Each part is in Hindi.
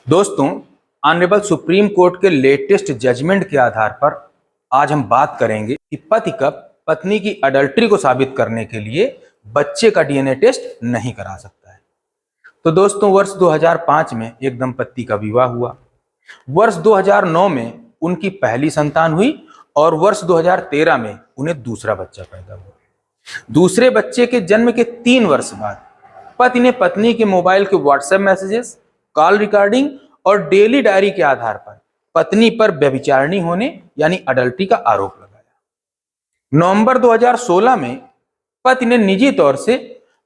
दोस्तों, ऑनरेबल सुप्रीम कोर्ट के लेटेस्ट जजमेंट के आधार पर आज हम बात करेंगे कि पति कब पत्नी की अडल्ट्री को साबित करने के लिए बच्चे का डीएनए टेस्ट नहीं करा सकता है। तो दोस्तों, वर्ष 2005 में एक दंपत्ति का विवाह हुआ। वर्ष 2009 में उनकी पहली संतान हुई और वर्ष 2013 में उन्हें दूसरा बच्चा पैदा हुआ। दूसरे बच्चे के जन्म के 3 वर्ष बाद पति ने पत्नी के मोबाइल के व्हाट्सएप मैसेजेस, कॉल रिकॉर्डिंग और डेली डायरी के आधार पर पत्नी पर व्यभिचारिणी होने यानी अडल्ट्री का आरोप लगाया। नवंबर 2016 में पति ने निजी तौर से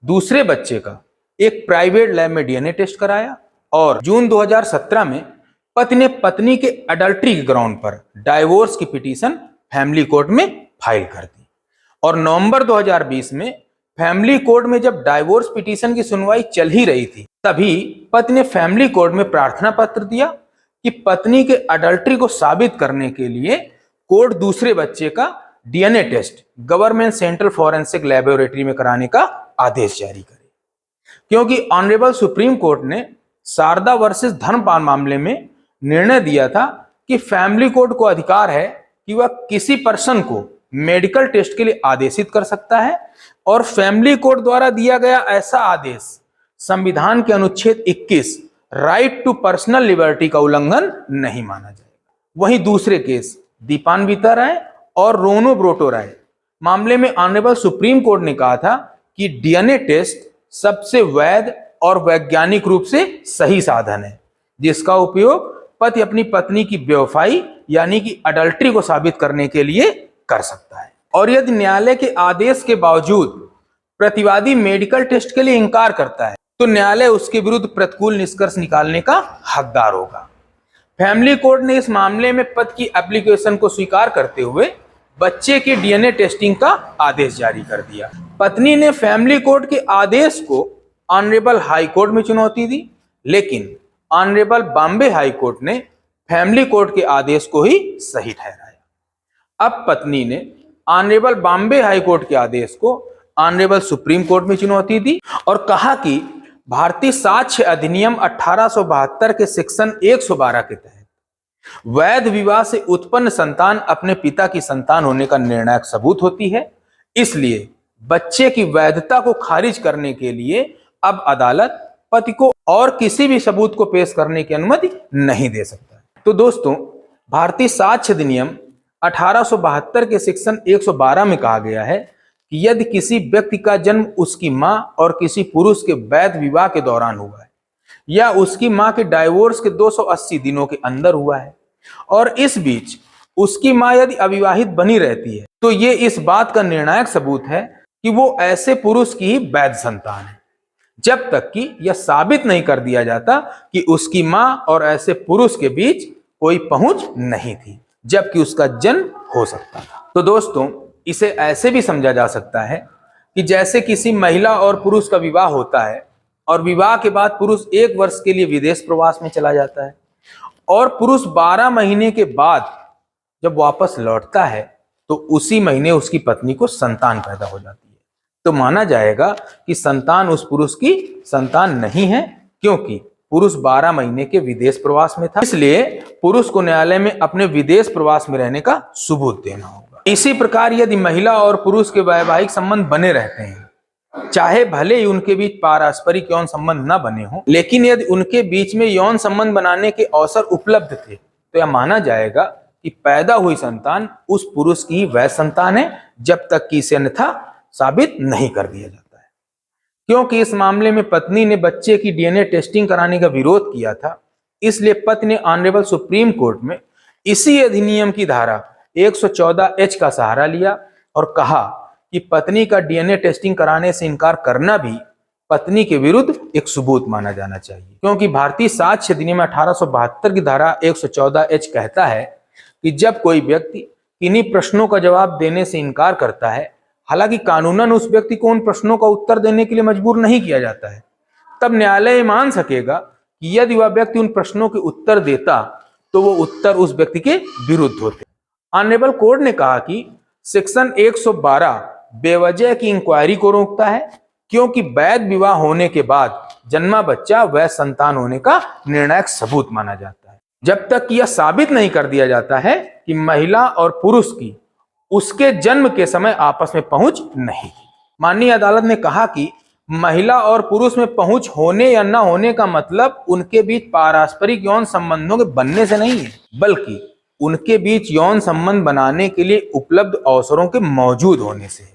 दूसरे बच्चे का एक प्राइवेट लैब में डीएनए टेस्ट कराया और जून 2017 में पति ने पत्नी के अडल्ट्री के ग्राउंड पर डाइवोर्स की पिटीशन फैमिली कोर्ट में फाइल कर दी। और नवंबर 2020 में फैमिली कोर्ट में जब डाइवोर्स पिटीशन की सुनवाई चल ही रही थी, तभी पति ने फैमिली कोर्ट में प्रार्थना पत्र दिया कि पत्नी के अडल्ट्री को साबित करने के लिए कोर्ट दूसरे बच्चे का DNA test government central forensic laboratory में कराने का आदेश जारी करे, क्योंकि ऑनरेबल सुप्रीम कोर्ट ने शारदा वर्सेस धर्मपाल मामले में निर्णय दिया था कि फैमिली कोर्ट को अधिकार है कि वह किसी पर्सन को मेडिकल टेस्ट के लिए आदेशित कर सकता है और फैमिली कोर्ट द्वारा दिया गया ऐसा आदेश संविधान के अनुच्छेद 21 राइट टू पर्सनल लिबर्टी का उल्लंघन नहीं माना जाएगा। वहीं दूसरे केस दीपान्विता राय और रोनो ब्रोटो राय मामले में ऑनरेबल सुप्रीम कोर्ट ने कहा था कि डीएनए टेस्ट सबसे वैध और वैज्ञानिक रूप से सही साधन है जिसका उपयोग पति अपनी पत्नी की बेवफाई यानी कि अडल्ट्री को साबित करने के लिए कर सकता है। और यदि न्यायालय के आदेश के बावजूद प्रतिवादी मेडिकल टेस्ट के लिए इंकार करता है तो न्यायालय उसके विरुद्ध प्रतिकूल निष्कर्ष निकालने का हकदार होगा। फैमिली कोर्ट ने इस मामले में पति की एप्लीकेशन को स्वीकार करते हुए बच्चे के डीएनए टेस्टिंग का आदेश जारी कर दिया। पत्नी ने फैमिली कोर्ट के आदेश को ऑनरेबल हाई कोर्ट में चुनौती दी, लेकिन ऑनरेबल बॉम्बे हाई कोर्ट ने फैमिली कोर्ट के आदेश को ही सही ठहराया। अब पत्नी ने ऑनरेबल बॉम्बे हाई कोर्ट के आदेश को ऑनरेबल सुप्रीम कोर्ट में चुनौती दी और कहा कि भारतीय साक्ष्य अधिनियम 1872 के सेक्शन 112 के तहत वैध विवाह से उत्पन्न संतान अपने पिता की संतान होने का निर्णायक सबूत होती है। इसलिए बच्चे की वैधता को खारिज करने के लिए अब अदालत पति को और किसी भी सबूत को पेश करने की अनुमति नहीं दे सकता। तो दोस्तों, भारतीय साक्ष्य अधिनियम 1872 के सेक्शन 112 में कहा गया है कि यदि किसी व्यक्ति का जन्म उसकी मां और किसी पुरुष के वैध विवाह के दौरान हुआ है या उसकी मां के डाइवोर्स के 280 दिनों के अंदर हुआ है और इस बीच उसकी मां यदि अविवाहित बनी रहती है, तो ये इस बात का निर्णायक सबूत है कि वो ऐसे पुरुष की ही वैध संतान है, जब तक कि यह साबित नहीं कर दिया जाता कि उसकी मां और ऐसे पुरुष के बीच कोई पहुंच नहीं थी, जबकि उसका जन्म हो सकता था। तो दोस्तों, इसे ऐसे भी समझा जा सकता है कि जैसे किसी महिला और पुरुष का विवाह होता है और विवाह के बाद पुरुष 1 वर्ष के लिए विदेश प्रवास में चला जाता है और पुरुष 12 महीने के बाद जब वापस लौटता है तो उसी महीने उसकी पत्नी को संतान पैदा हो जाती है, तो माना जाएगा कि संतान उस पुरुष की संतान नहीं है, क्योंकि पुरुष 12 महीने के विदेश प्रवास में था। इसलिए पुरुष को न्यायालय में अपने विदेश प्रवास में रहने का सबूत देना होगा। इसी प्रकार यदि महिला और पुरुष के वैवाहिक संबंध बने रहते हैं, चाहे भले ही उनके बीच पारस्परिक यौन संबंध न बने हों, लेकिन यदि उनके बीच में यौन संबंध बनाने के अवसर उपलब्ध थे, तो यह माना जाएगा कि पैदा हुई संतान उस पुरुष की वैध संतान है, जब तक कि इसे अन्यथा साबित नहीं कर दिया जाता है। क्योंकि इस मामले में पत्नी ने बच्चे की डीएनए टेस्टिंग कराने का विरोध किया था, इसलिए पति ने ऑनरेबल सुप्रीम कोर्ट में इसी अधिनियम की धारा 114H का सहारा लिया और कहा कि पत्नी का डीएनए टेस्टिंग कराने से इनकार करना भी पत्नी के विरुद्ध एक सबूत माना जाना चाहिए, क्योंकि भारतीय साक्ष्य अधिनियम 1872 की धारा 114H कहता है कि जब कोई व्यक्ति किन्हीं प्रश्नों का जवाब देने से इनकार करता है, हालांकि कानूनन उस व्यक्ति को उन प्रश्नों का उत्तर देने के लिए मजबूर नहीं किया जाता है, तब न्यायालय मान सकेगा कि यदि वह व्यक्ति उन प्रश्नों के उत्तर देता तो वो उत्तर उस व्यक्ति के विरुद्ध होते। ऑनरेबल कोर्ट ने कहा कि सेक्शन 112 बेवजह की इंक्वायरी को रोकता है, क्योंकि वैध विवाह होने के बाद जन्मा बच्चा वैध संतान होने का निर्णायक सबूत माना जाता है। जब तक यह साबित नहीं कर दिया जाता है कि महिला और पुरुष की उसके जन्म के समय आपस में पहुंच नहीं थी। माननीय अदालत ने कहा कि महिला और पुरुष में पहुंच होने या न होने का मतलब उनके बीच पारस्परिक यौन संबंधों के बनने से नहीं है, बल्कि उनके बीच यौन संबंध बनाने के लिए उपलब्ध अवसरों के मौजूद होने से है।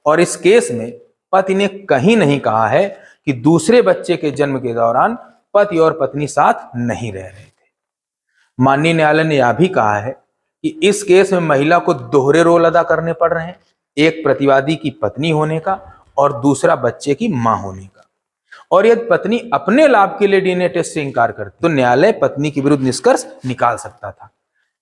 और इस केस में पति ने कहीं नहीं कहा है कि दूसरे बच्चे के जन्म के दौरान पति और पत्नी साथ नहीं रह रहे थे। माननीय न्यायालय ने यह भी कहा है कि इस केस में महिला को दोहरे रोल अदा करने पड़ रहे हैं, एक प्रतिवादी की पत्नी होने का और दूसरा बच्चे की मां होने का। और यदि पत्नी अपने लाभ के लिए डीएनए टेस्ट से इंकार करती तो न्यायालय पत्नी के विरुद्ध निष्कर्ष निकाल सकता था।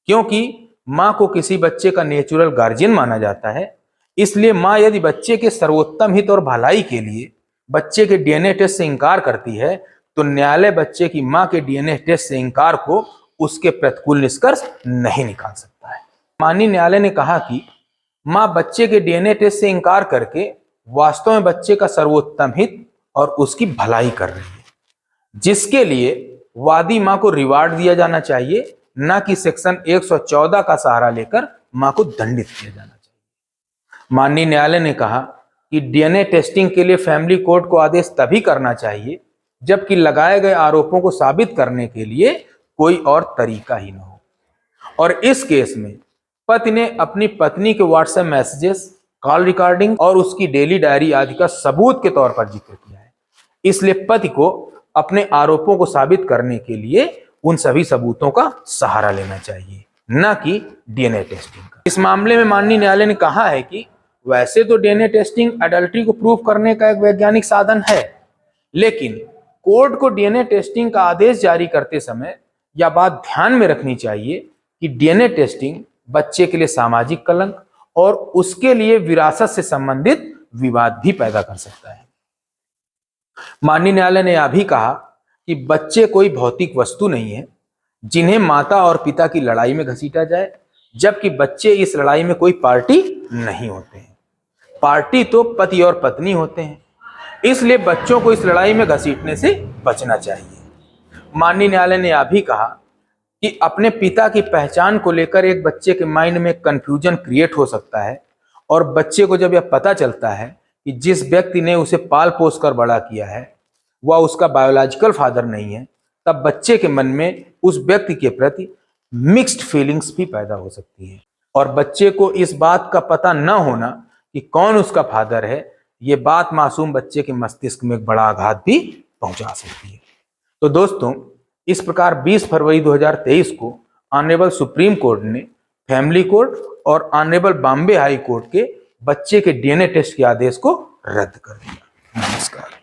क्योंकि मां को किसी बच्चे का नेचुरल गार्जियन माना जाता है, इसलिए मां यदि बच्चे के सर्वोत्तम हित और भलाई के लिए बच्चे के डीएनए टेस्ट से इंकार करती है तो न्यायालय बच्चे की मां के डीएनए टेस्ट से इंकार को उसके प्रतिकूल निष्कर्ष नहीं निकाल सकता है। माननीय न्यायालय ने कहा कि मां बच्चे के डीएनए टेस्ट से इंकार करके वास्तव में बच्चे का सर्वोत्तम हित और उसकी भलाई कर रही है, जिसके लिए वादी मां को रिवार्ड दिया जाना चाहिए, न कि सेक्शन 114 का सहारा लेकर मां को दंडित किया जाना चाहिए। माननीय न्यायालय ने कहा कि डीएनए टेस्टिंग के लिए फैमिली कोर्ट को आदेश तभी करना चाहिए जबकि लगाए गए आरोपों को साबित करने के लिए कोई और तरीका ही न हो। और इस केस में पति ने अपनी पत्नी के व्हाट्सएप मैसेजेस, कॉल रिकॉर्डिंग और उसकी डेली डायरी आदि का सबूत के तौर पर जिक्र किया है। इसलिए पति को अपने आरोपों को साबित करने के लिए उन सभी सबूतों का सहारा लेना चाहिए, न कि डीएनए टेस्टिंग का। इस मामले में माननीय न्यायालय ने कहा है कि वैसे तो डीएनए टेस्टिंग एडल्ट्री को प्रूव करने का एक वैज्ञानिक साधन है, लेकिन कोर्ट को डीएनए टेस्टिंग का आदेश जारी करते समय यह बात ध्यान में रखनी चाहिए कि डीएनए टेस्टिंग बच्चे के लिए सामाजिक कलंक और उसके लिए विरासत से संबंधित विवाद भी पैदा कर सकता है। माननीय न्यायालय ने यह भी कहा कि बच्चे कोई भौतिक वस्तु नहीं है जिन्हें माता और पिता की लड़ाई में घसीटा जाए, जबकि बच्चे इस लड़ाई में कोई पार्टी नहीं होते हैं। पार्टी तो पति और पत्नी होते हैं, इसलिए बच्चों को इस लड़ाई में घसीटने से बचना चाहिए। माननीय न्यायालय ने यह भी कहा कि अपने पिता की पहचान को लेकर एक बच्चे के माइंड में कंफ्यूजन क्रिएट हो सकता है और बच्चे को जब यह पता चलता है कि जिस व्यक्ति ने उसे पाल पोस कर बड़ा किया है वह उसका बायोलॉजिकल फादर नहीं है, तब बच्चे के मन में उस व्यक्ति के प्रति मिक्स्ड फीलिंग्स भी पैदा हो सकती है। और बच्चे को इस बात का पता न होना कि कौन उसका फादर है, ये बात मासूम बच्चे के मस्तिष्क में एक बड़ा आघात भी पहुंचा सकती है। तो दोस्तों, इस प्रकार 20 फरवरी 2023 को ऑनरेबल सुप्रीम कोर्ट ने फैमिली कोर्ट और ऑनरेबल बॉम्बे हाई कोर्ट के बच्चे के डीएनए टेस्ट के आदेश को रद्द कर दिया। नमस्कार।